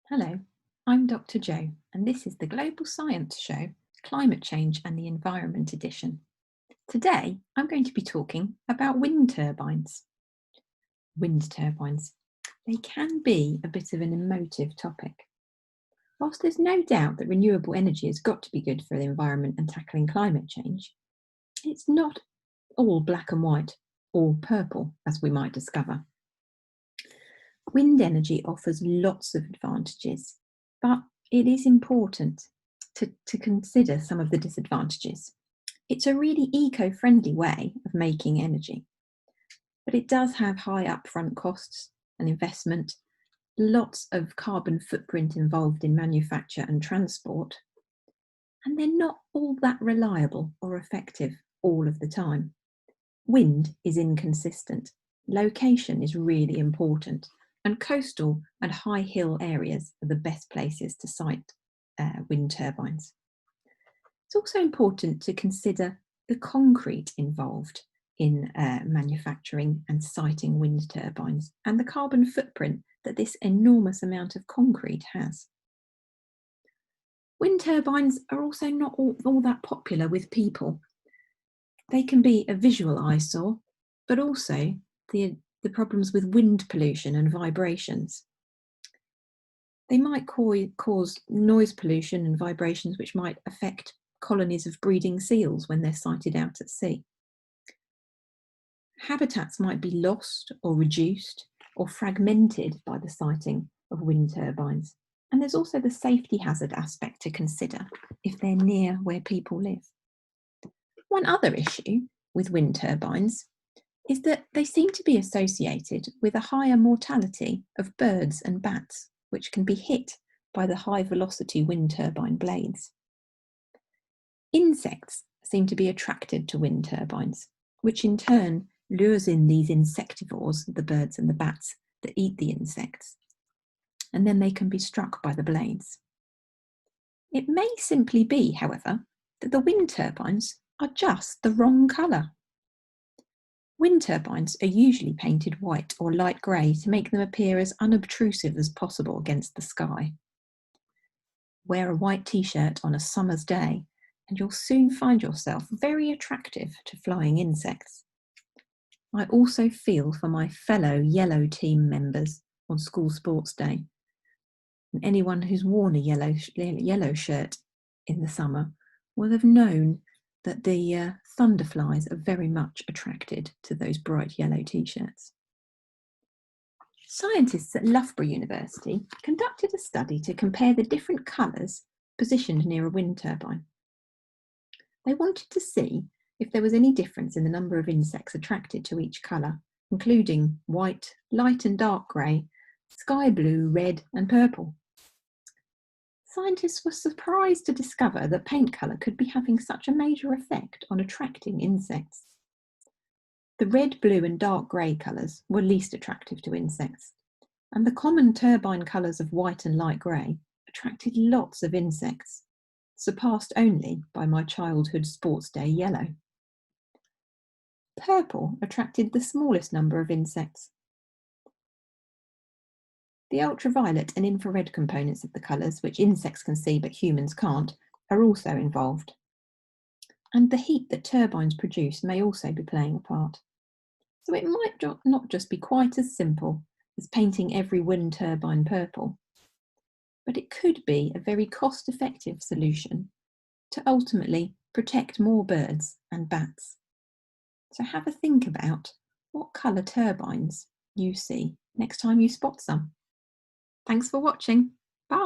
Hello, I'm Dr. Jo, and this is the Global Science Show, Climate Change and the Environment Edition. Today, I'm going to be talking about wind turbines. Wind turbines. They can be a bit of an emotive topic. Whilst there's no doubt that renewable energy has got to be good for the environment and tackling climate change, it's not all black and white or purple, as we might discover. Wind energy offers lots of advantages, but it is important to consider some of the disadvantages. It's a really eco-friendly way of making energy, but it does have high upfront costs and investment, lots of carbon footprint involved in manufacture and transport, and they're not all that reliable or effective all of the time. Wind is inconsistent. Location is really important, and coastal and high hill areas are the best places to site wind turbines. It's also important to consider the concrete involved in manufacturing and siting wind turbines and the carbon footprint that this enormous amount of concrete has. Wind turbines are also not all that popular with people. They can be a visual eyesore, but also the problems with wind pollution and vibrations. They might cause noise pollution and vibrations which might affect colonies of breeding seals when they're sighted out at sea. Habitats might be lost or reduced or fragmented by the siting of wind turbines. And there's also the safety hazard aspect to consider if they're near where people live. One other issue with wind turbines is that they seem to be associated with a higher mortality of birds and bats, which can be hit by the high velocity wind turbine blades. Insects seem to be attracted to wind turbines, which in turn lures in these insectivores, the birds and the bats that eat the insects, and then they can be struck by the blades. It may simply be, however, that the wind turbines are just the wrong colour. Wind turbines are usually painted white or light grey to make them appear as unobtrusive as possible against the sky. Wear a white t-shirt on a summer's day and you'll soon find yourself very attractive to flying insects. I also feel for my fellow yellow team members on school sports day. And anyone who's worn a yellow shirt in the summer will have known that the thunderflies are very much attracted to those bright yellow t-shirts. Scientists at Loughborough University conducted a study to compare the different colours positioned near a wind turbine. They wanted to see if there was any difference in the number of insects attracted to each colour, including white, light and dark grey, sky blue, red and purple. Scientists were surprised to discover that paint colour could be having such a major effect on attracting insects. The red, blue and dark grey colours were least attractive to insects, and the common turbine colours of white and light grey attracted lots of insects, surpassed only by my childhood sports day yellow. Purple attracted the smallest number of insects. The ultraviolet and infrared components of the colours, which insects can see but humans can't, are also involved. And the heat that turbines produce may also be playing a part. So it might not just be quite as simple as painting every wind turbine purple, but it could be a very cost-effective solution to ultimately protect more birds and bats. So have a think about what colour turbines you see next time you spot some. Thanks for watching.